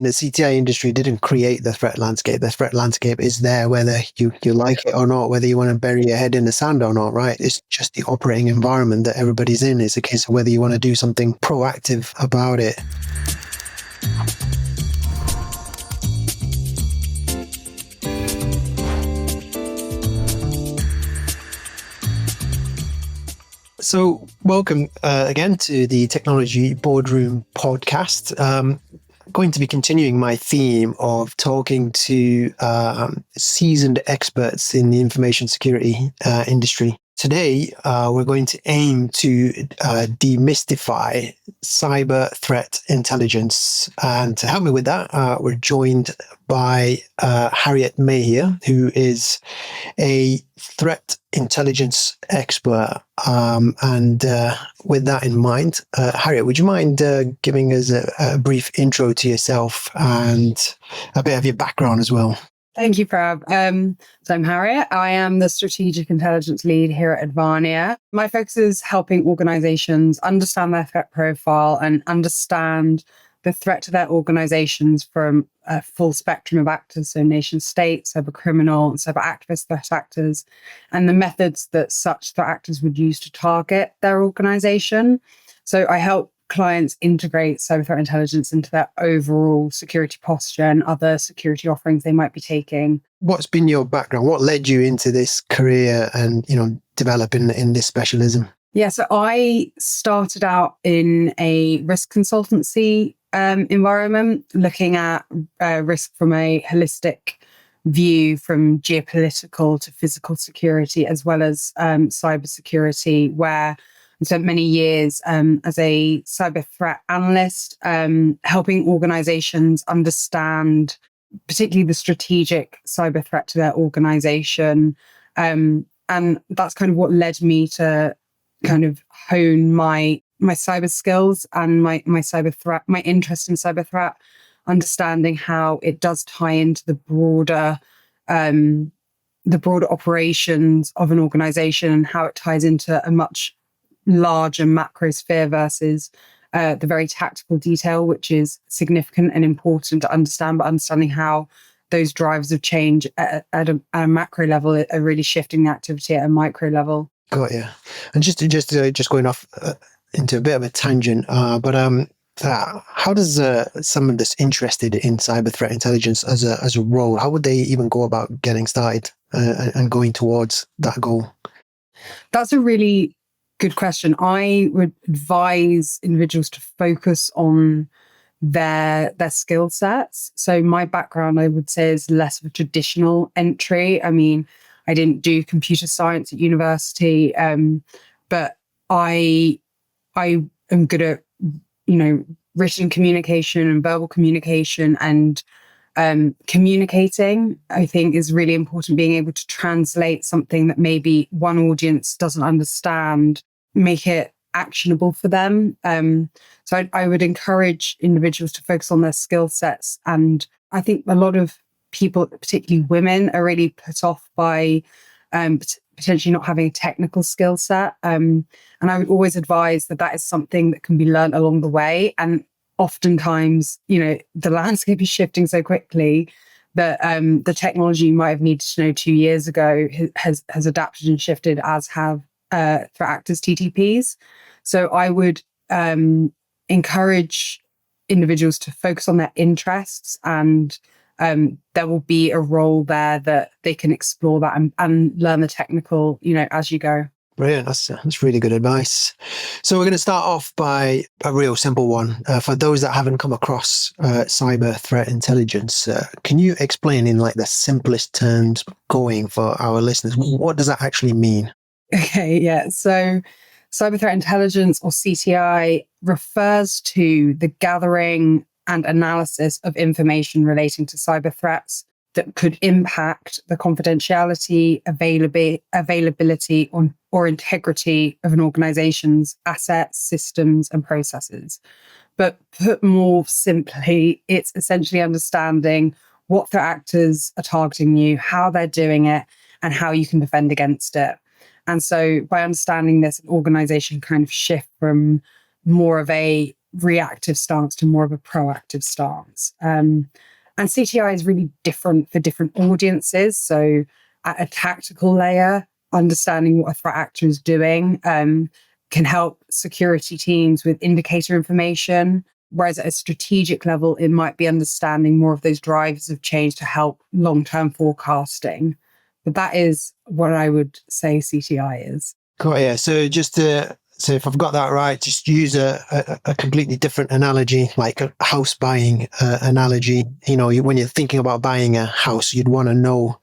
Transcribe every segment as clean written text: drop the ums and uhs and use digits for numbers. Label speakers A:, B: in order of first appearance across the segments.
A: The CTI industry didn't create the threat landscape. The threat landscape is there whether you like it or not, whether you want to bury your head in the sand or not, right? It's just the operating environment that everybody's in. It's a case of whether you want to do something proactive about it. So welcome again to the Technology Boardroom podcast. Going to be continuing my theme of talking to seasoned experts in the information security industry. Today, we're going to aim to demystify cyber threat intelligence. And to help me with that, we're joined by Harriet Mahier, who is a threat intelligence expert. And with that in mind, Harriet, would you mind giving us a brief intro to yourself and a bit of your background as well?
B: Thank you, Prav. So I'm Harriet. I am the Strategic Intelligence Lead here at Mahier. My focus is helping organizations understand their threat profile and understand the threat to their organizations from a full spectrum of actors, so nation states, cybercriminal, cyber activist threat actors, and the methods that such threat actors would use to target their organization. So I help clients integrate cyber threat intelligence into their overall security posture and other security offerings they might be taking.
A: What's been your background? What led you into this career and, developing in this specialism?
B: Yeah, so I started out in a risk consultancy environment, looking at risk from a holistic view, from geopolitical to physical security, as well as cybersecurity, where I spent many years as a cyber threat analyst, helping organizations understand particularly the strategic cyber threat to their organization. And that's kind of what led me to kind of hone my cyber skills and my cyber threat, my interest in cyber threat, understanding how it does tie into the broader operations of an organization and how it ties into a much larger macro sphere versus the very tactical detail, which is significant and important to understand, but understanding how those drivers of change at a macro level are really shifting the activity at a micro level.
A: Got you. And just going off into a bit of a tangent, but how does someone that's interested in cyber threat intelligence as a role, how would they even go about getting started and going towards that goal?
B: That's a really good question. I would advise individuals to focus on their skill sets. So my background, I would say, is less of a traditional entry. I mean, I didn't do computer science at university, but I am good at, written communication and verbal communication, and communicating, I think, is really important. Being able to translate something that maybe one audience doesn't understand, make it actionable for them. So I would encourage individuals to focus on their skill sets. And I think a lot of people, particularly women, are really put off by potentially not having a technical skill set. And I would always advise that is something that can be learned along the way. And oftentimes, the landscape is shifting so quickly that the technology you might have needed to know 2 years ago has adapted and shifted, as have threat actors, TTPs. So I would encourage individuals to focus on their interests, and there will be a role there that they can explore that and learn the technical, as you go.
A: Brilliant. That's really good advice. So we're going to start off by a real simple one. For those that haven't come across cyber threat intelligence, can you explain in the simplest terms going for our listeners, what does that actually mean?
B: Okay, yeah. So cyber threat intelligence, or CTI, refers to the gathering and analysis of information relating to cyber threats that could impact the confidentiality, availability, or integrity of an organization's assets, systems, and processes. But put more simply, it's essentially understanding what threat actors are targeting you, how they're doing it, and how you can defend against it. And so by understanding this, an organization kind of shift from more of a reactive stance to more of a proactive stance. And CTI is really different for different audiences. So at a tactical layer, understanding what a threat actor is doing can help security teams with indicator information. Whereas at a strategic level, it might be understanding more of those drivers of change to help long-term forecasting. But that is what I would say CTI is.
A: Cool. Yeah. So so if I've got that right, just use a completely different analogy, like a house buying analogy. When you're thinking about buying a house, you'd want to know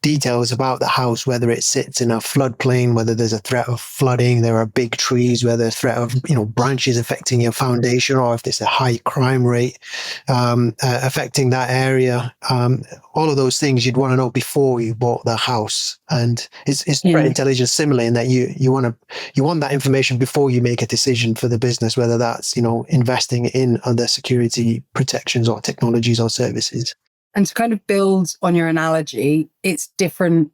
A: details about the house, whether it sits in a floodplain, whether there's a threat of flooding, there are big trees, whether there's a threat of branches affecting your foundation, or if there's a high crime rate affecting that area. All of those things you'd want to know before you bought the house. And is threat intelligence similar in that you want that information before you make a decision for the business, whether that's investing in other security protections or technologies or services?
B: And to kind of build on your analogy, it's different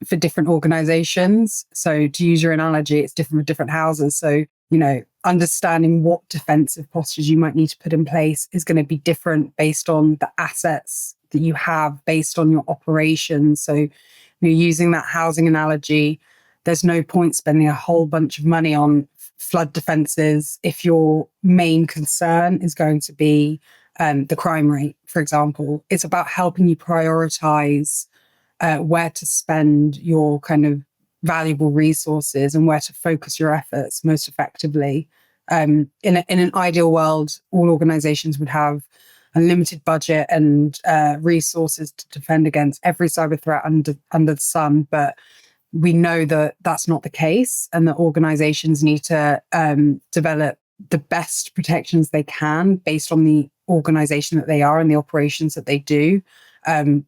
B: for different organizations. So to use your analogy, it's different for different houses. So, understanding what defensive postures you might need to put in place is going to be different based on the assets that you have, based on your operations. So you're using that housing analogy. There's no point spending a whole bunch of money on flood defenses if your main concern is going to be the crime rate, for example. It's about helping you prioritize where to spend your kind of valuable resources and where to focus your efforts most effectively. In an ideal world, all organizations would have a limited budget and resources to defend against every cyber threat under the sun. But we know that that's not the case, and that organizations need to develop the best protections they can based on the organization that they are and the operations that they do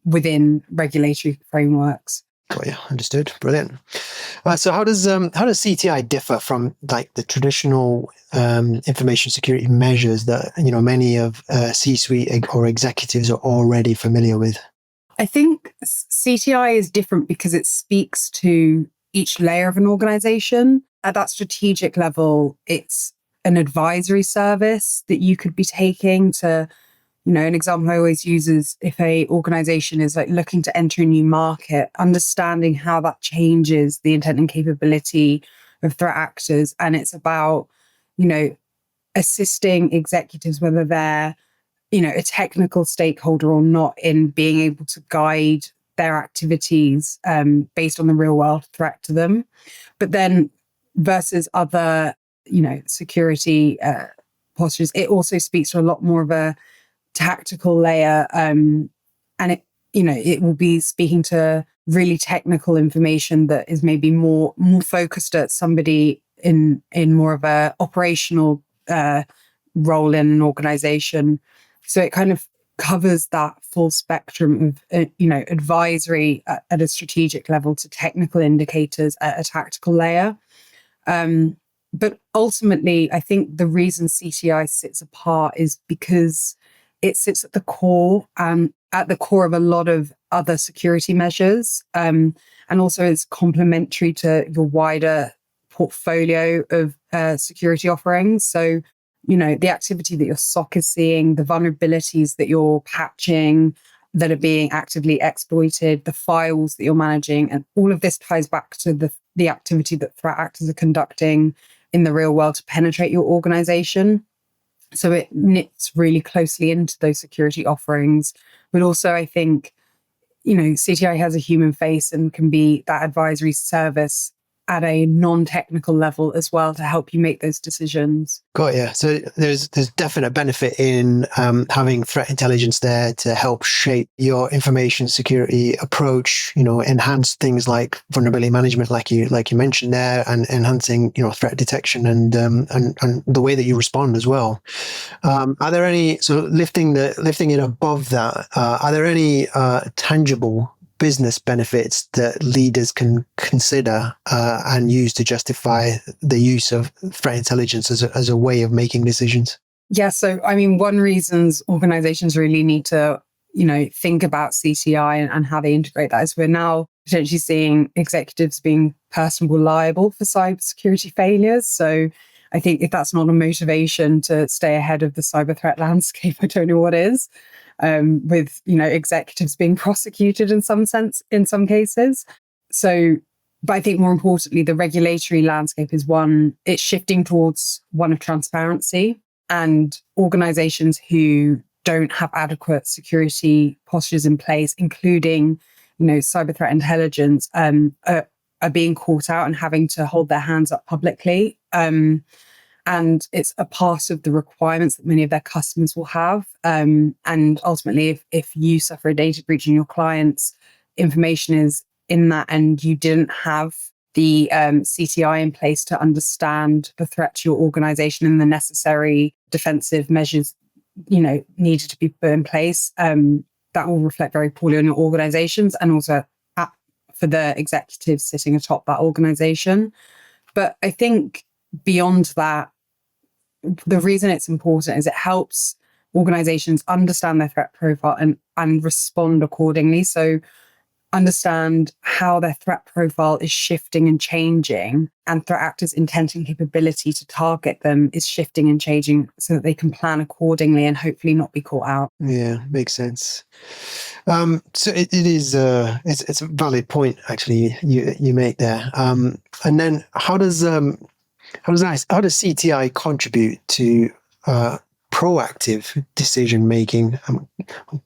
B: within regulatory frameworks.
A: Got you. Understood. Brilliant. So how does CTI differ from like the traditional information security measures that many of C-suite or executives are already familiar with?
B: I think CTI is different because it speaks to each layer of an organization. At that strategic level, it's an advisory service that you could be taking to, an example I always use is if a organization is like looking to enter a new market, understanding how that changes the intent and capability of threat actors. And it's about, assisting executives, whether they're, a technical stakeholder or not, in being able to guide their activities based on the real world threat to them. But then versus other security postures, it also speaks to a lot more of a tactical layer, and it will be speaking to really technical information that is maybe more focused at somebody in more of a operational role in an organization. So it kind of covers that full spectrum of advisory at a strategic level to technical indicators at a tactical layer. But ultimately, I think the reason CTI sits apart is because it sits at the core of a lot of other security measures, and also is complementary to your wider portfolio of security offerings. So, the activity that your SOC is seeing, the vulnerabilities that you're patching that are being actively exploited, the files that you're managing, and all of this ties back to the activity that threat actors are conducting in the real world to penetrate your organization. So it knits really closely into those security offerings. But also, I think, CTI has a human face and can be that advisory service at a non-technical level as well to help you make those decisions.
A: Got you. So there's definite benefit in having threat intelligence there to help shape your information security approach. Enhance things like vulnerability management, like you mentioned there, and enhancing threat detection and the way that you respond as well. Are there any lifting it above that? Are there any tangible business benefits that leaders can consider and use to justify the use of threat intelligence as a way of making decisions?
B: Yeah, so one reasons organizations really need to, think about CTI and how they integrate that is we're now potentially seeing executives being personally liable for cybersecurity failures. So I think if that's not a motivation to stay ahead of the cyber threat landscape, I don't know what is. With, executives being prosecuted in some sense, in some cases. So, but I think more importantly, the regulatory landscape is it's shifting towards one of transparency, and organizations who don't have adequate security postures in place, including, cyber threat intelligence, are being caught out and having to hold their hands up publicly. And it's a part of the requirements that many of their customers will have. And ultimately, if you suffer a data breach and your client's information is in that, and you didn't have the CTI in place to understand the threat to your organization and the necessary defensive measures, needed to be put in place, that will reflect very poorly on your organizations and also for the executives sitting atop that organization. But I think beyond that, the reason it's important is it helps organizations understand their threat profile and respond accordingly. So understand how their threat profile is shifting and changing, and threat actors' intent and capability to target them is shifting and changing so that they can plan accordingly and hopefully not be caught out.
A: Yeah, makes sense. So it is it's a valid point actually you make there. And then how does CTI contribute to proactive decision making? I'm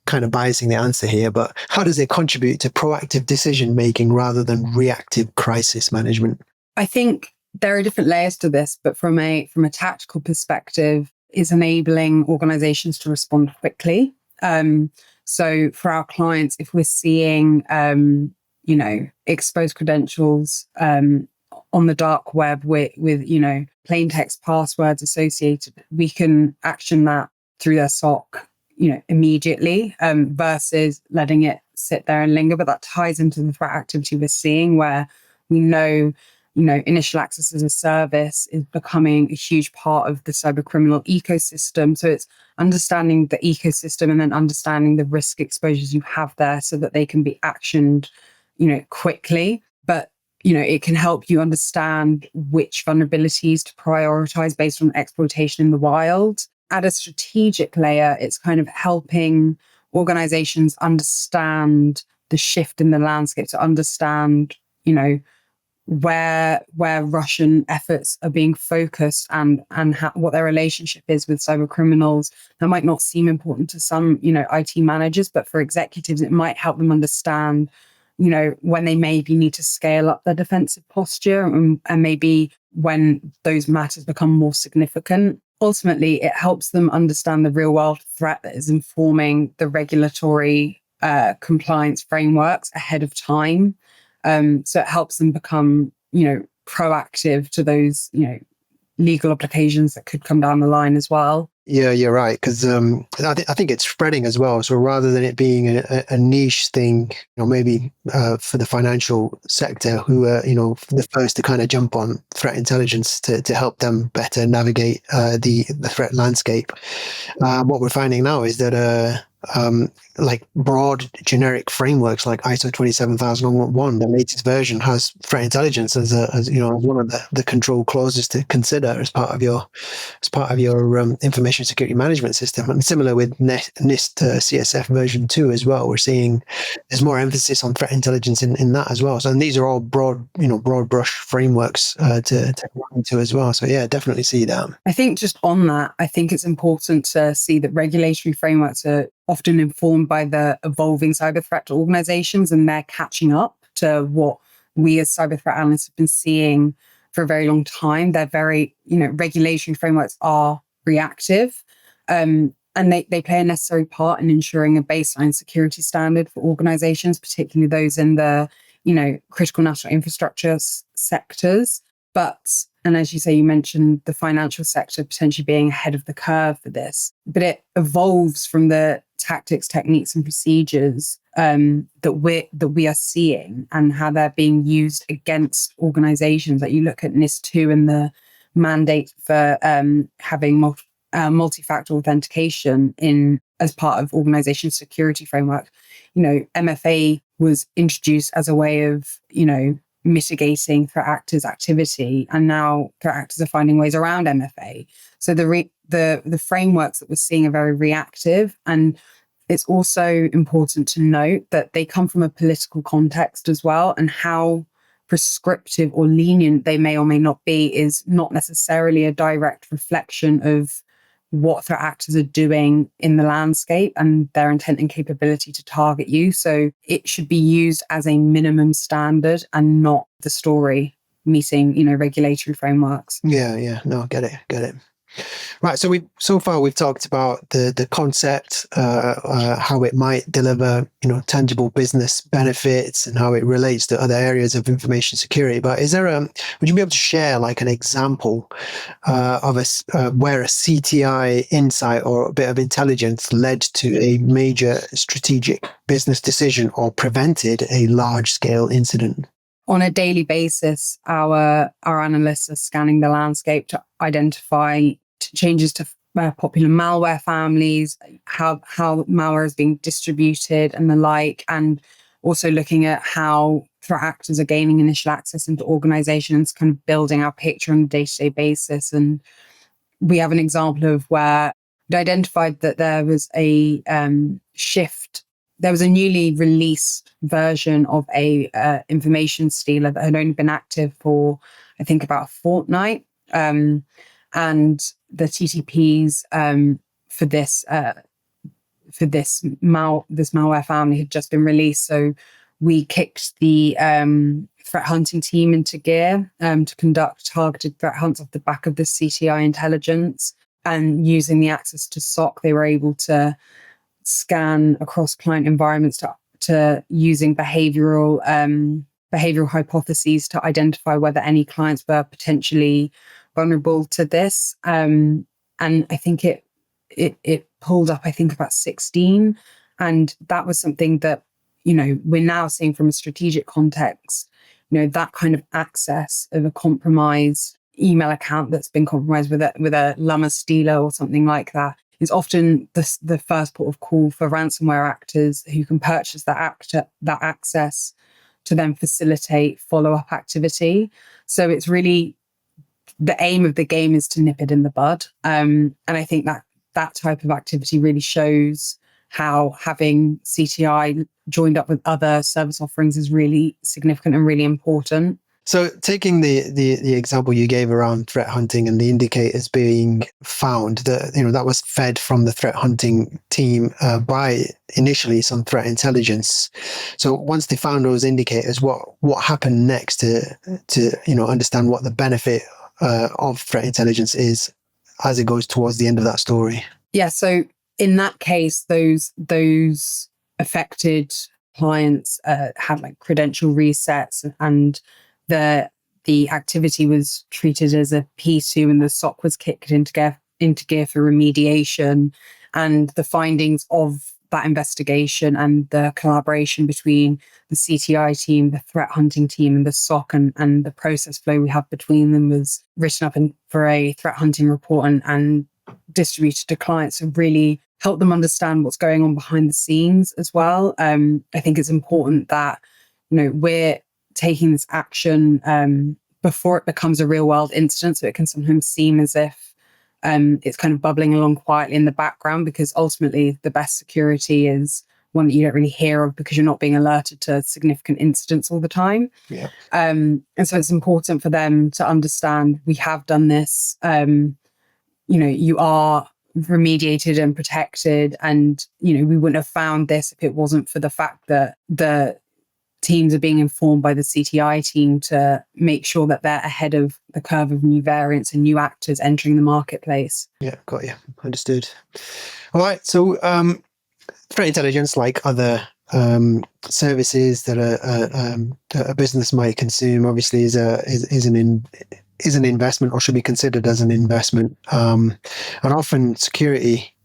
A: kind of biasing the answer here, but how does it contribute to proactive decision making rather than reactive crisis management?
B: I think there are different layers to this, but from a tactical perspective, is enabling organizations to respond quickly. So for our clients, if we're seeing exposed credentials on the dark web with plain text passwords associated, we can action that through their SOC, immediately, versus letting it sit there and linger. But that ties into the threat activity we're seeing, where we know, initial access as a service is becoming a huge part of the cybercriminal ecosystem. So it's understanding the ecosystem and then understanding the risk exposures you have there so that they can be actioned, quickly. But it can help you understand which vulnerabilities to prioritize based on exploitation in the wild. At a strategic layer, it's kind of helping organizations understand the shift in the landscape, to understand, where Russian efforts are being focused and what their relationship is with cyber criminals. That might not seem important to some, IT managers, but for executives, it might help them understand when they maybe need to scale up their defensive posture, and maybe when those matters become more significant. Ultimately, it helps them understand the real world threat that is informing the regulatory compliance frameworks ahead of time. So it helps them become, proactive to those, legal obligations that could come down the line as well.
A: Yeah, you're right. Because I think it's spreading as well. So rather than it being a niche thing, maybe for the financial sector, who are the first to kind of jump on threat intelligence to help them better navigate the threat landscape. What we're finding now is that like broad generic frameworks like ISO 27001, the latest version, has threat intelligence as one of the control clauses to consider as part of your information security management system. And similar with NIST CSF version 2 as well, we're seeing there's more emphasis on threat intelligence in that as well. So, and these are all broad brush frameworks to go into as well. So yeah, definitely see that.
B: I think just on that, I think it's important to see that regulatory frameworks are often informed by the evolving cyber threat organizations, and they're catching up to what we as cyber threat analysts have been seeing for a very long time. They're very, regulatory frameworks are reactive, and they play a necessary part in ensuring a baseline security standard for organizations, particularly those in the, critical national infrastructure sectors. But, and as you say, you mentioned the financial sector potentially being ahead of the curve for this, but it evolves from the tactics, techniques, and procedures that we are seeing and how they're being used against organizations. Like you look at NIST 2 and the mandate for having multi-factor authentication as part of organization security framework. MFA was introduced as a way of, mitigating threat actors' activity, and now threat actors are finding ways around MFA. So the frameworks that we're seeing are very reactive, and it's also important to note that they come from a political context as well, and how prescriptive or lenient they may or may not be is not necessarily a direct reflection of what threat actors are doing in the landscape and their intent and capability to target you. So it should be used as a minimum standard and not the story meeting, regulatory frameworks.
A: Yeah. No, get it. Right. So far we've talked about the concept, how it might deliver, tangible business benefits, and how it relates to other areas of information security. But would you be able to share like an example of where a CTI insight or a bit of intelligence led to a major strategic business decision or prevented a large scale incident?
B: On a daily basis, our analysts are scanning the landscape to identify changes to popular malware families, how malware is being distributed and the like, and also looking at how threat actors are gaining initial access into organizations, kind of building our picture on a day-to-day basis. And we have an example of where we identified that there was a shift. There was a newly released version of a information stealer that had only been active for, I think, about a fortnight. And the TTPs for this malware family had just been released. So we kicked the threat hunting team into gear to conduct targeted threat hunts off the back of the CTI intelligence. And using the access to SOC, they were able to scan across client environments to using behavioral hypotheses to identify whether any clients were potentially vulnerable to this. And I think it pulled up, I think, about 16. And that was something that, we're now seeing from a strategic context, that kind of access of a compromised email account that's been compromised with a Lummer stealer or something like that is often the first port of call for ransomware actors who can purchase that access to then facilitate follow-up activity. So it's really the aim of the game is to nip it in the bud. And I think that type of activity really shows how having CTI joined up with other service offerings is really significant and really important.
A: So taking the example you gave around threat hunting and the indicators being found, that was fed from the threat hunting team by initially some threat intelligence. So once they found those indicators, what happened next to understand what the benefit of threat intelligence is as it goes towards the end of that story?
B: Yeah. So in that case, those affected clients had like credential resets, and the activity was treated as a P2, and the SOC was kicked into gear for remediation. And the findings of that investigation and the collaboration between the CTI team, the threat hunting team, and the SOC, and the process flow we have between them was written up for a threat hunting report and distributed to clients to really help them understand what's going on behind the scenes as well. I think it's important that we're taking this action before it becomes a real world incident. So it can sometimes seem as if it's kind of bubbling along quietly in the background, because ultimately the best security is one that you don't really hear of because you're not being alerted to significant incidents all the time.
A: Yeah.
B: And so it's important for them to understand we have done this. You are remediated and protected, and we wouldn't have found this if it wasn't for the fact that the teams are being informed by the CTI team to make sure that they're ahead of the curve of new variants and new actors entering the marketplace.
A: Yeah, got you. Understood. All right. So threat intelligence, like other services that a business might consume, obviously is an investment, or should be considered as an investment. And often security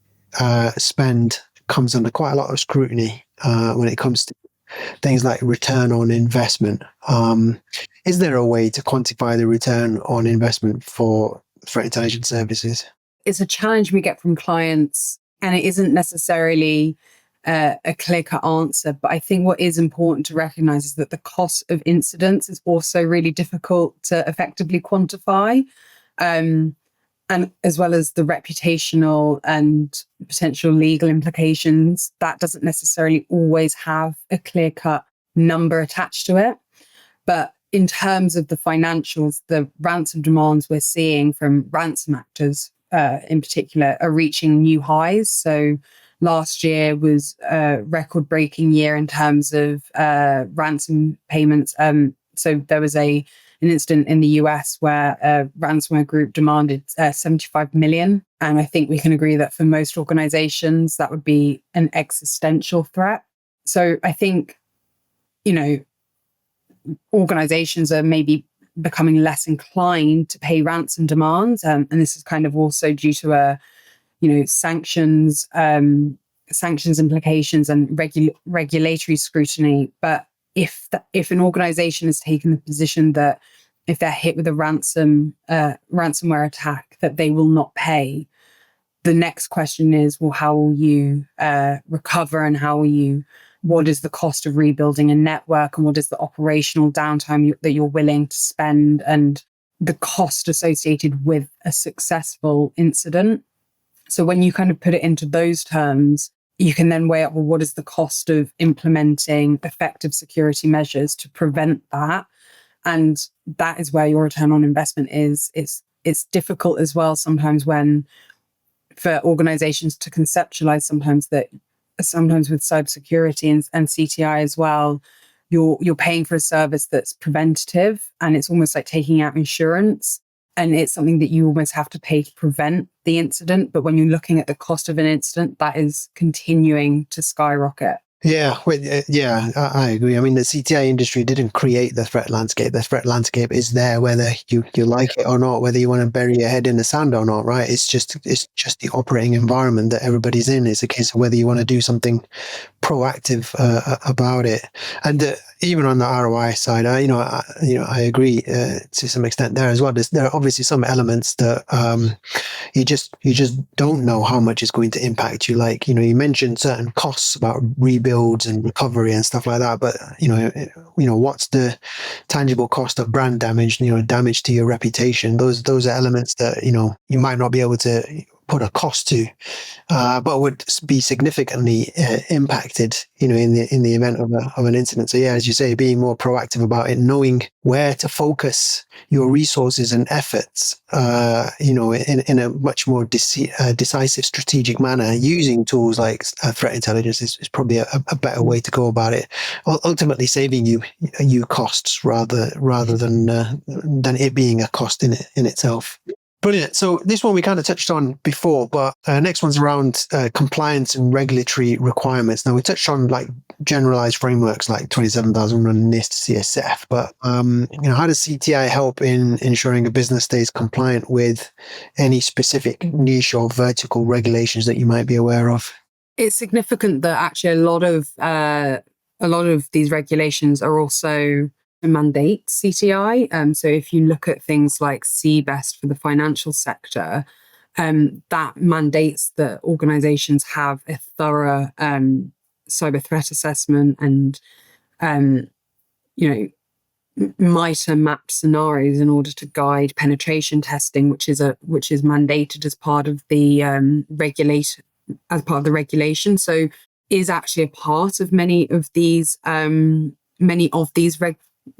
A: spend comes under quite a lot of scrutiny when it comes to things like return on investment. Is there a way to quantify the return on investment for threat intelligence services?
B: It's a challenge we get from clients, and it isn't necessarily a clear-cut answer. But I think what is important to recognize is that the cost of incidents is also really difficult to effectively quantify. And as well as the reputational and potential legal implications, that doesn't necessarily always have a clear-cut number attached to it. But in terms of the financials, the ransom demands we're seeing from ransom actors in particular are reaching new highs. So last year was a record-breaking year in terms of ransom payments. So there was an incident in the US where a ransomware group demanded 75 million. And I think we can agree that for most organizations, that would be an existential threat. So I think, organizations are maybe becoming less inclined to pay ransom demands. And this is kind of also due to sanctions implications and regulatory scrutiny. But if an organization has taken the position that if they're hit with a ransomware attack, that they will not pay, the next question is, well, how will you recover, and what is the cost of rebuilding a network, and what is the operational downtime that you're willing to spend, and the cost associated with a successful incident. So when you kind of put it into those terms, you can then weigh up, well, what is the cost of implementing effective security measures to prevent that? And that is where your return on investment is. It's difficult as well sometimes for organizations to conceptualize sometimes with cybersecurity and CTI as well, you're paying for a service that's preventative, and it's almost like taking out insurance. And it's something that you almost have to pay to prevent the incident. But when you're looking at the cost of an incident, that is continuing to skyrocket.
A: Yeah, I agree. I mean, the CTI industry didn't create the threat landscape. The threat landscape is there, whether you like it or not, whether you want to bury your head in the sand or not, right? It's just the operating environment that everybody's in. It's a case of whether you want to do something proactive about it. And even on the ROI side, I agree to some extent there as well. There are obviously some elements that you just don't know how much is going to impact you. Like, you mentioned certain costs about rebuilds and recovery and stuff like that, but what's the tangible cost of brand damage, damage to your reputation? Those are elements that you might not be able to put a cost to, but would be significantly impacted, in the event of an incident. So yeah, as you say, being more proactive about it, knowing where to focus your resources and efforts, in a much more decisive, strategic manner, using tools like threat intelligence is probably a better way to go about it. Ultimately, saving you costs rather than it being a cost in itself. Brilliant. So this one we kind of touched on before, but next one's around compliance and regulatory requirements. Now, we touched on like generalized frameworks like 27,001 NIST, CSF, but how does CTI help in ensuring a business stays compliant with any specific niche or vertical regulations that you might be aware of?
B: It's significant that actually a lot of these regulations are also mandate CTI. So if you look at things like CBEST for the financial sector, that mandates that organizations have a thorough cyber threat assessment and MITRE mapped scenarios in order to guide penetration testing, which is mandated as part of the regulation. So is actually a part of many of these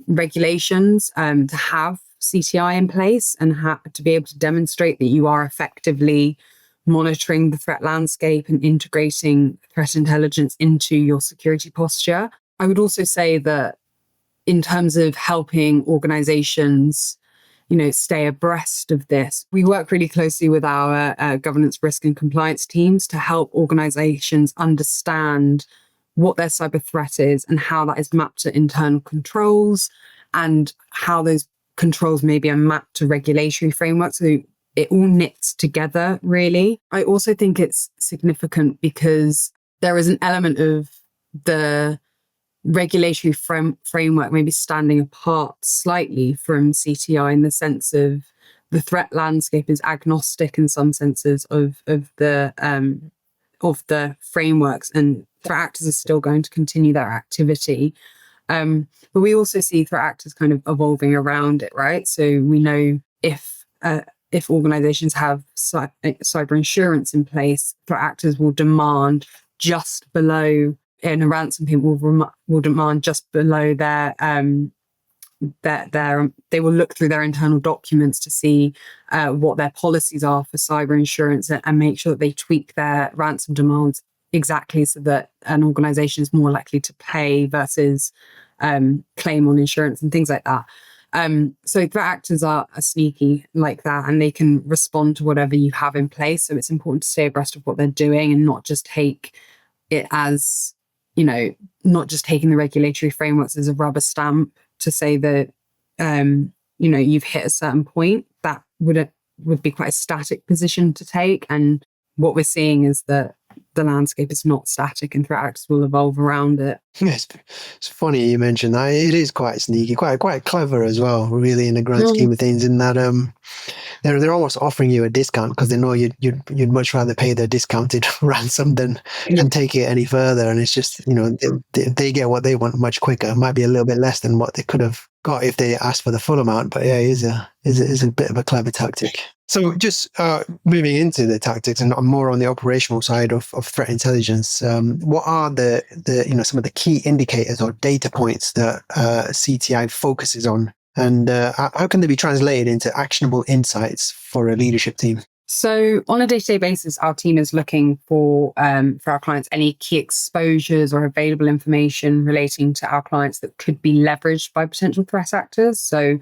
B: regulations to have CTI in place and to be able to demonstrate that you are effectively monitoring the threat landscape and integrating threat intelligence into your security posture. I would also say that in terms of helping organizations, stay abreast of this, we work really closely with our governance, risk and compliance teams to help organizations understand what their cyber threat is and how that is mapped to internal controls and how those controls maybe are mapped to regulatory frameworks. So it all knits together, really. I also think it's significant because there is an element of the regulatory framework maybe standing apart slightly from CTI in the sense of the threat landscape is agnostic in some senses of the of the frameworks, and threat actors are still going to continue their activity. But we also see threat actors kind of evolving around it, right? So we know if organizations have cyber insurance in place, threat actors will demand just below, and a ransom payment will demand just below their they will look through their internal documents to see what their policies are for cyber insurance, and make sure that they tweak their ransom demands exactly so that an organization is more likely to pay versus claim on insurance and things like that. So threat actors are sneaky like that, and they can respond to whatever you have in place. So it's important to stay abreast of what they're doing and not just take it as, not just taking the regulatory frameworks as a rubber stamp to say that, you've hit a certain point. That would be quite a static position to take. And what we're seeing is that the landscape is not static, and threat actors will evolve around it.
A: Yes, it's funny you mentioned that. It is quite sneaky, quite clever as well, really, in the grand scheme of things. In that, they're almost offering you a discount because they know you'd much rather pay the discounted ransom than take it any further. And it's just, they get what they want much quicker. It might be a little bit less than what they could have got if they asked for the full amount. But yeah, it is a bit of a clever tactic. So just moving into the tactics and more on the operational side of threat intelligence, what are the some of the key indicators or data points that CTI focuses on, and how can they be translated into actionable insights for a leadership team?
B: So on a day-to-day basis, our team is looking for our clients any key exposures or available information relating to our clients that could be leveraged by potential threat actors. So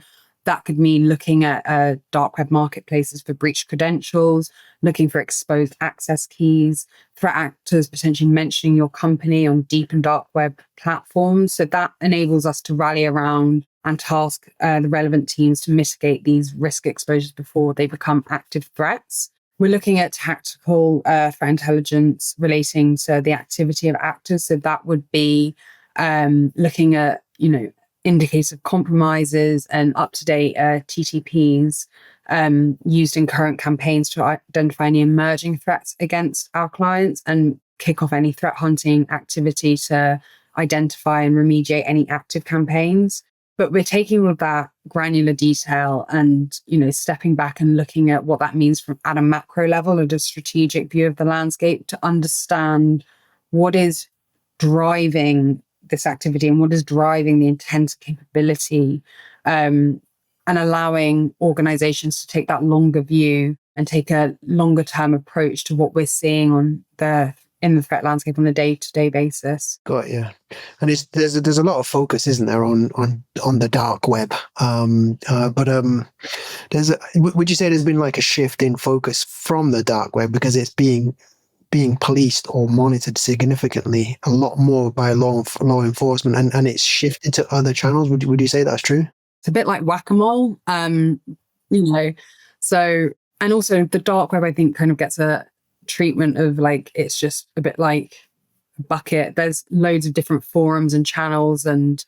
B: that could mean looking at dark web marketplaces for breached credentials, looking for exposed access keys, threat actors potentially mentioning your company on deep and dark web platforms. So that enables us to rally around and task the relevant teams to mitigate these risk exposures before they become active threats. We're looking at tactical threat intelligence relating to the activity of actors. So that would be looking at, indicators of compromises and up-to-date TTPs used in current campaigns to identify any emerging threats against our clients and kick off any threat hunting activity to identify and remediate any active campaigns. But we're taking all of that granular detail and, stepping back and looking at what that means at a macro level, at a strategic view of the landscape, to understand what is driving this activity and what is driving the intent capability, and allowing organizations to take that longer view and take a longer term approach to what we're seeing in the threat landscape on a day-to-day basis.
A: Got you. And there's a lot of focus, isn't there, on the dark web? Would you say there's been like a shift in focus from the dark web because it's being policed or monitored significantly a lot more by law enforcement, and it's shifted to other channels? Would you say that's true?
B: It's a bit like whack-a-mole, so, and also the dark web, I think, kind of gets a treatment of like, it's just a bit like a bucket. There's loads of different forums and channels, and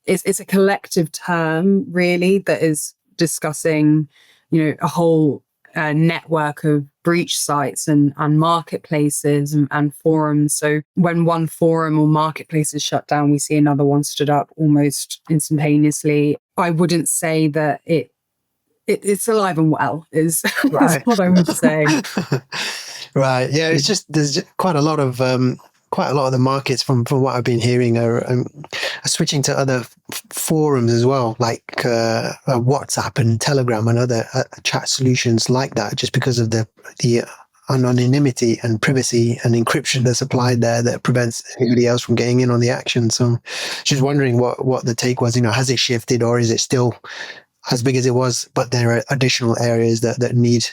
B: it's a collective term really that is discussing, a whole network of breach sites and marketplaces and forums. So when one forum or marketplace is shut down, we see another one stood up almost instantaneously. I wouldn't say that it's alive and well is what I would say.
A: Right. Yeah. It's just there's quite a lot of the markets from what I've been hearing are switching to other forums as well, like WhatsApp and Telegram and other chat solutions like that, just because of the anonymity and privacy and encryption that's applied there that prevents anybody else from getting in on the action. So just wondering what the take was. Has it shifted, or is it still as big as it was, but there are additional areas that need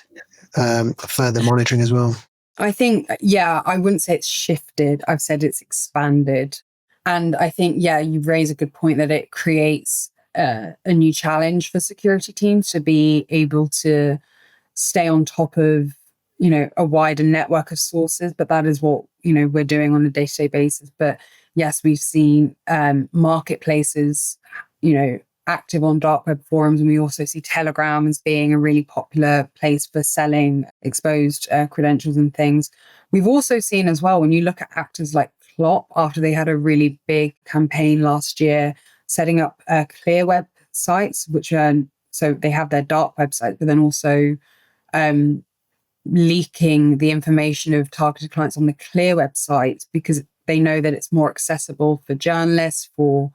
A: further monitoring as well?
B: I think, I wouldn't say it's shifted. I've said it's expanded. And I think, you raise a good point that it creates a new challenge for security teams to be able to stay on top of, a wider network of sources. But that is what, we're doing on a day-to-day basis. But yes, we've seen marketplaces, active on dark web forums, and we also see Telegram as being a really popular place for selling exposed credentials and things. We've also seen as well, when you look at actors like Klopp, after they had a really big campaign last year, setting up clear web sites, which are, so they have their dark website, but then also leaking the information of targeted clients on the clear website, because they know that it's more accessible for journalists, for,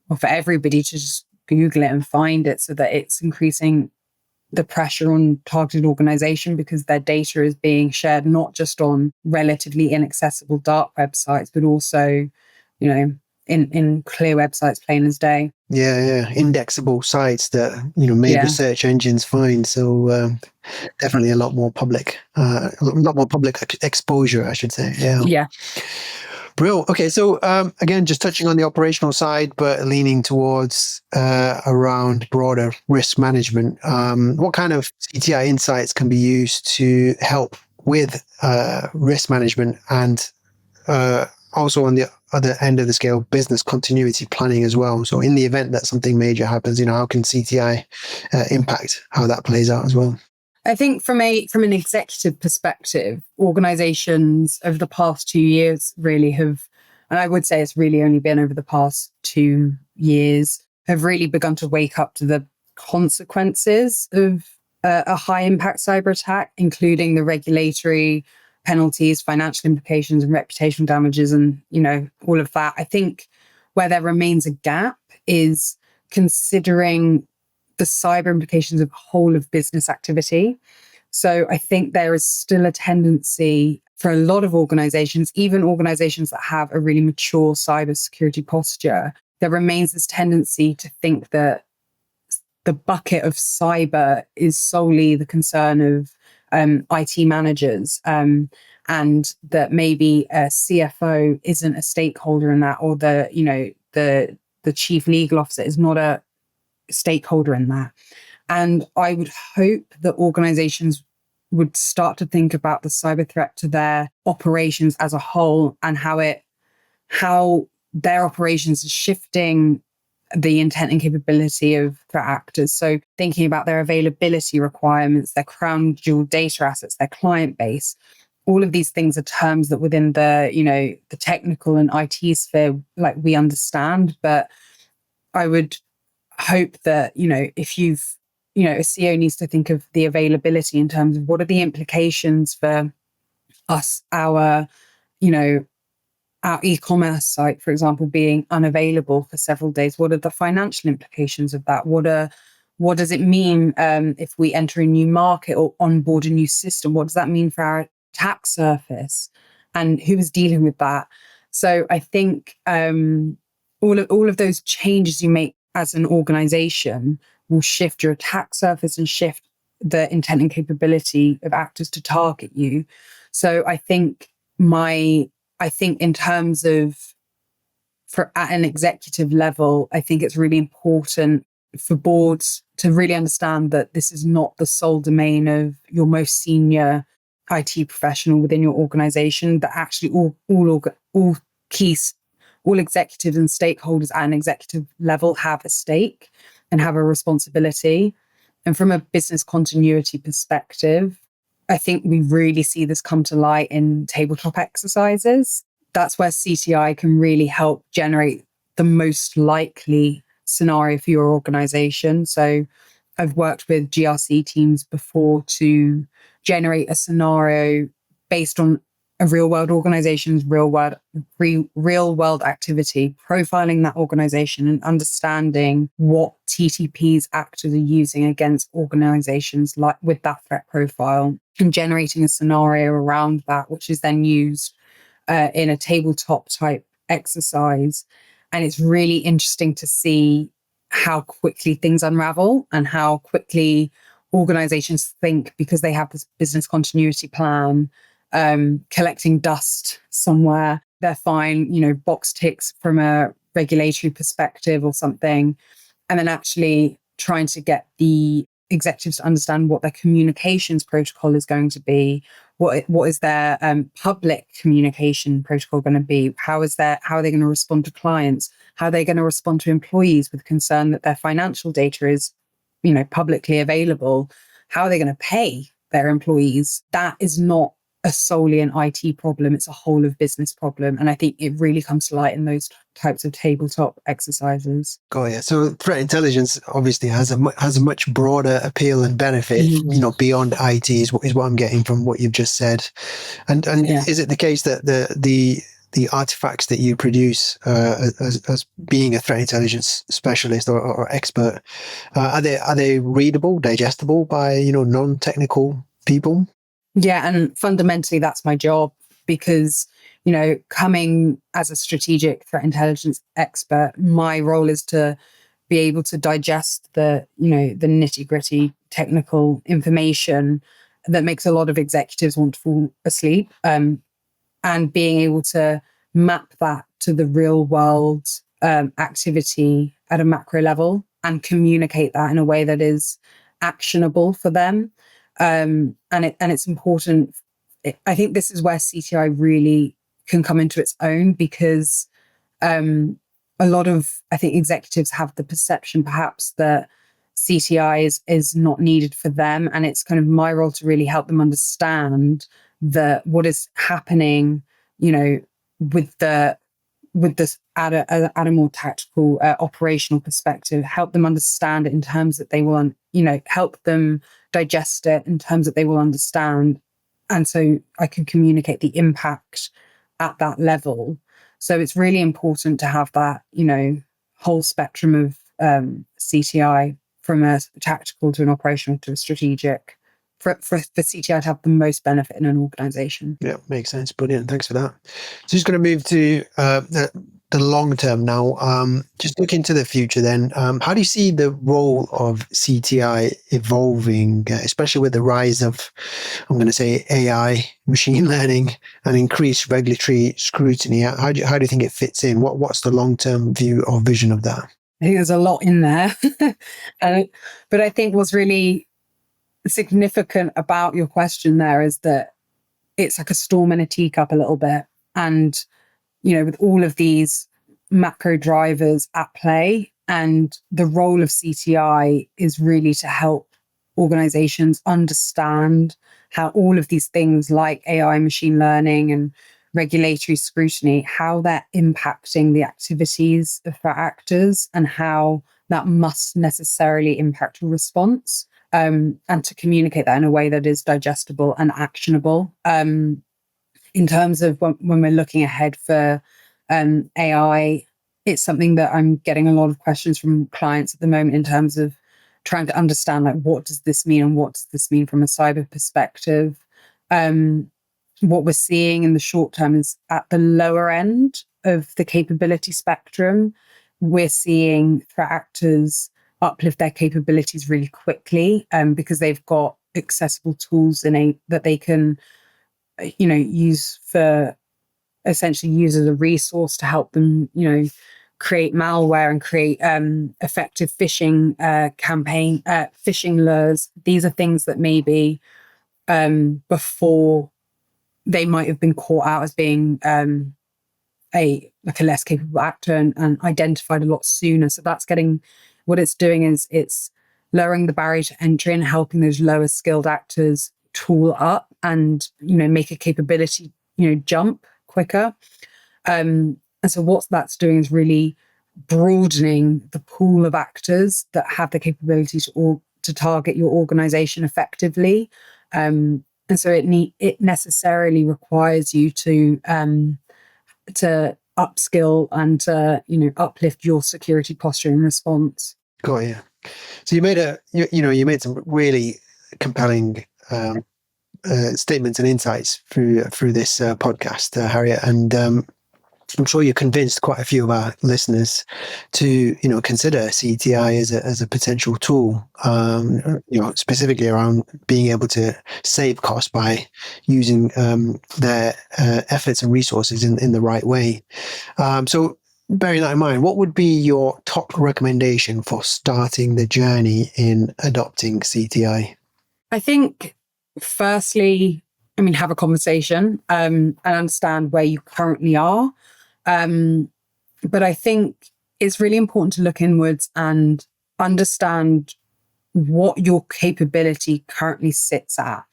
B: or for everybody to just Google it and find it, so that it's increasing the pressure on targeted organization, because their data is being shared not just on relatively inaccessible dark websites, but also, in clear websites, plain as day.
A: Yeah. Indexable sites that, major search engines find. So definitely a lot more public exposure, I should say.
B: Yeah.
A: Brilliant. Okay, so again, just touching on the operational side, but leaning towards around broader risk management. What kind of CTI insights can be used to help with risk management, and also on the other end of the scale, business continuity planning as well? So in the event that something major happens, how can CTI impact how that plays out as well?
B: I think from an executive perspective, organizations over the past 2 years really have, and I would say it's really only been over the past 2 years, have really begun to wake up to the consequences of a high impact cyber attack, including the regulatory penalties, financial implications, and reputational damages, and all of that. I think where there remains a gap is considering the cyber implications of whole of business activity. So I think there is still a tendency for a lot of organizations, even organizations that have a really mature cybersecurity posture, there remains this tendency to think that the bucket of cyber is solely the concern of IT managers, and that maybe a CFO isn't a stakeholder in that, or the chief legal officer is not a stakeholder in that. And I would hope that organizations would start to think about the cyber threat to their operations as a whole, and how their operations is shifting the intent and capability of threat actors. So thinking about their availability requirements, their crown jewel data assets, their client base, all of these things are terms that within the technical and IT sphere, like, we understand. But I would hope that, if a CEO needs to think of the availability in terms of what are the implications for us, our e-commerce site, for example, being unavailable for several days. What are the financial implications of that? What does it mean if we enter a new market or onboard a new system? What does that mean for our attack surface? And who is dealing with that? So I think all of those changes you make as an organization will shift your attack surface and shift the intent and capability of actors to target you. So I think in terms of, at an executive level, I think it's really important for boards to really understand that this is not the sole domain of your most senior IT professional within your organization, that actually all executives and stakeholders at an executive level have a stake and have a responsibility. And from a business continuity perspective, I think we really see this come to light in tabletop exercises. That's where CTI can really help generate the most likely scenario for your organization. So I've worked with GRC teams before to generate a scenario based on a real world organization's real world activity, profiling that organization and understanding what TTPs actors are using against organizations like with that threat profile, and generating a scenario around that, which is then used in a tabletop type exercise. And it's really interesting to see how quickly things unravel and how quickly organizations think, because they have this business continuity plan, collecting dust somewhere, they're fine, box ticks from a regulatory perspective or something. And then actually trying to get the executives to understand what their communications protocol is going to be. What is their public communication protocol going to be? How are they going to respond to clients? How are they going to respond to employees with concern that their financial data is, publicly available? How are they going to pay their employees? That is not a solely an IT problem. It's a whole of business problem. And I think it really comes to light in those types of tabletop exercises.
A: Oh yeah. So threat intelligence obviously has a much broader appeal and benefit, beyond IT is what I'm getting from what you've just said. And is it the case that the artifacts that you produce as being a threat intelligence specialist or expert, are they readable, digestible by non-technical people?
B: Yeah, and fundamentally that's my job, because coming as a strategic threat intelligence expert, my role is to be able to digest the nitty-gritty technical information that makes a lot of executives want to fall asleep, and being able to map that to the real world activity at a macro level and communicate that in a way that is actionable for them. And it's important. I think this is where CTI really can come into its own, because a lot of, I think, executives have the perception perhaps that CTI is not needed for them. And it's kind of my role to really help them understand that what is happening, with this at a more tactical, operational perspective, help them understand it in terms that they will, help them digest it in terms that they will understand. And so I can communicate the impact at that level. So it's really important to have that, whole spectrum of CTI, from a tactical to an operational to a strategic, for CTI to have the most benefit in an organization.
A: Yeah, makes sense. Brilliant. Thanks for that. So just going to move to the long term now. Just look into the future then. How do you see the role of CTI evolving, especially with the rise of, I'm going to say, AI, machine learning, and increased regulatory scrutiny? How do you think it fits in? What's the long term view or vision of that?
B: I think there's a lot in there. But I think what's really significant about your question there is that it's like a storm in a teacup a little bit. And, with all of these macro drivers at play, and the role of CTI is really to help organizations understand how all of these things like AI, machine learning, and regulatory scrutiny, how they're impacting the activities of threat actors, and how that must necessarily impact a response. And to communicate that in a way that is digestible and actionable. In terms of when we're looking ahead for AI, it's something that I'm getting a lot of questions from clients at the moment in terms of trying to understand, like, what does this mean, and what does this mean from a cyber perspective? What we're seeing in the short term is at the lower end of the capability spectrum, we're seeing threat actors uplift their capabilities really quickly, because they've got accessible tools that they can, use as a resource to help them, create malware and create effective phishing phishing lures. These are things that maybe before they might have been caught out as being a less capable actor and identified a lot sooner. So that's what it's doing is it's lowering the barrier to entry and helping those lower skilled actors tool up and, make a capability, jump quicker. And so what that's doing is really broadening the pool of actors that have the capability to target your organization effectively. And so it necessarily requires you to upskill and to, uplift your security posture in response.
A: Got you. So you made some really compelling statements and insights through this podcast, Harriet, and I'm sure you convinced quite a few of our listeners to, consider CTI as a potential tool, specifically around being able to save costs by using their efforts and resources in the right way. So bearing that in mind, what would be your top recommendation for starting the journey in adopting CTI?
B: I think, firstly, have a conversation and understand where you currently are. But I think it's really important to look inwards and understand what your capability currently sits at,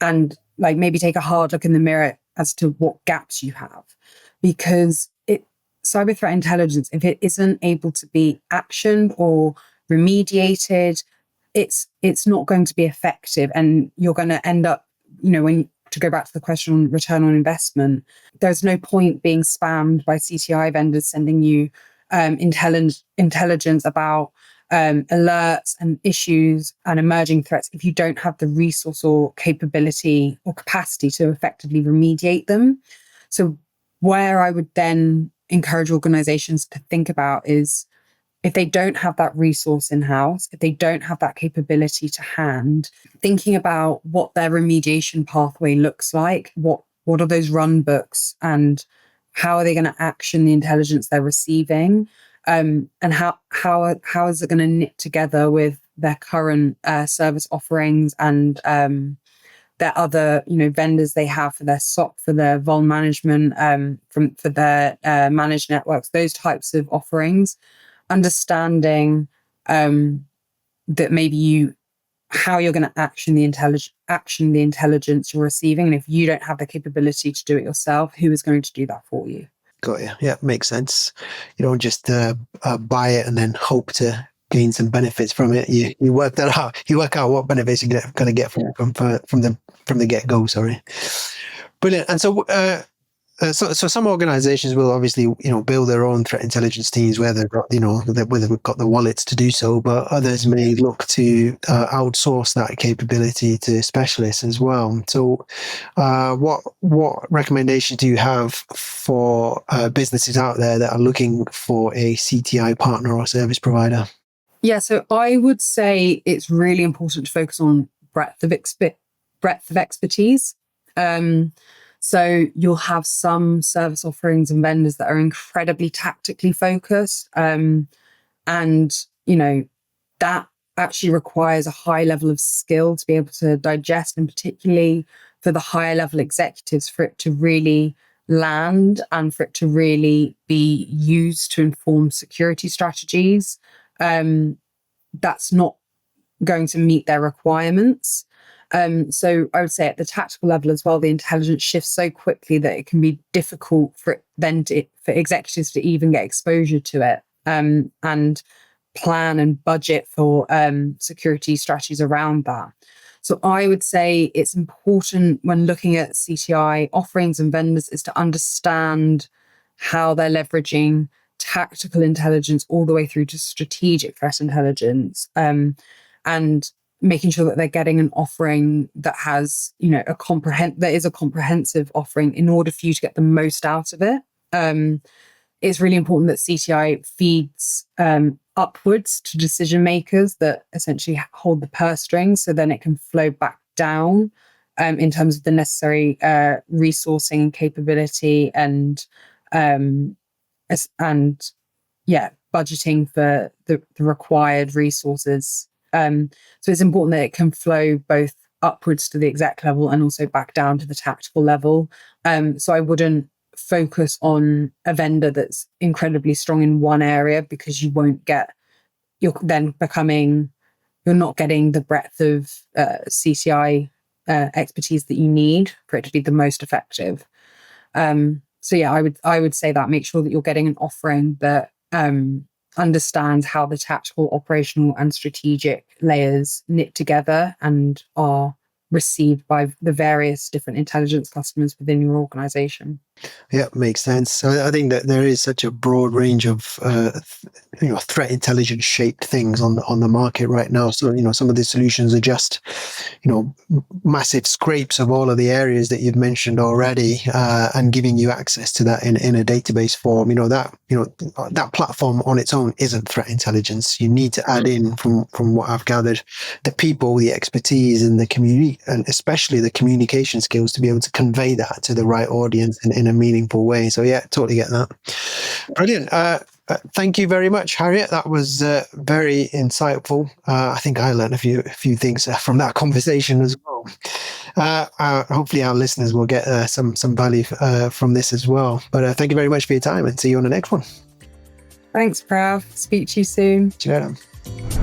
B: and like maybe take a hard look in the mirror as to what gaps you have. Because cyber threat intelligence, if it isn't able to be actioned or remediated, it's not going to be effective, and you're going to end up, to go back to the question on return on investment, there's no point being spammed by CTI vendors sending you intelligence about alerts and issues and emerging threats if you don't have the resource or capability or capacity to effectively remediate them. So where I would then encourage organizations to think about is, if they don't have that resource in-house, if they don't have that capability to hand, thinking about what their remediation pathway looks like, what are those run books, and how are they going to action the intelligence they're receiving, and how is it going to knit together with their current service offerings and their other vendors they have for their SOC, for their vol management, for their managed networks, those types of offerings. Understanding that maybe how you're going to action the intelligence you're receiving, and if you don't have the capability to do it yourself, who is going to do that for you?
A: Got you. Yeah, makes sense. You don't just buy it and then hope to gain some benefits from it. You work that out. You work out what benefits you're going to get from the get go. Sorry, brilliant. And so. So some organizations will obviously, build their own threat intelligence teams where they've got, whether we've got the wallets to do so, but others may look to outsource that capability to specialists as well. So what recommendations do you have for businesses out there that are looking for a CTI partner or service provider?
B: Yeah, so I would say it's really important to focus on breadth of expertise. So you'll have some service offerings and vendors that are incredibly tactically focused. And, that actually requires a high level of skill to be able to digest, and particularly for the higher level executives, for it to really land and for it to really be used to inform security strategies. That's not going to meet their requirements. So I would say at the tactical level as well, the intelligence shifts so quickly that it can be difficult for executives to even get exposure to it, and plan and budget for security strategies around that. So I would say it's important when looking at CTI offerings and vendors is to understand how they're leveraging tactical intelligence all the way through to strategic threat intelligence, and making sure that they're getting an offering that has, that is a comprehensive offering in order for you to get the most out of it. It's really important that CTI feeds upwards to decision makers that essentially hold the purse strings, so then it can flow back down in terms of the necessary resourcing and capability and budgeting for the required resources. So it's important that it can flow both upwards to the exec level and also back down to the tactical level. So I wouldn't focus on a vendor that's incredibly strong in one area, because you're not getting the breadth of CTI expertise that you need for it to be the most effective. So yeah, I would say that make sure that you're getting an offering that understands how the tactical, operational, and strategic layers knit together and are received by the various different intelligence customers within your organization.
A: Yeah, makes sense. So I think that there is such a broad range of threat intelligence shaped things on the market right now. So some of the solutions are just massive scrapes of all of the areas that you've mentioned already, and giving you access to that in a database form. That platform on its own isn't threat intelligence. You need to add in, from what I've gathered, the people, the expertise, and the community, and especially the communication skills to be able to convey that to the right audience in in a meaningful way. So yeah, totally get that. Brilliant. Thank you very much, Harriet. That was very insightful. I think I learned a few things from that conversation as well. Hopefully our listeners will get some value from this as well. But thank you very much for your time, and see you on the next one.
B: Thanks, Prav. Speak to you soon.
A: See you later.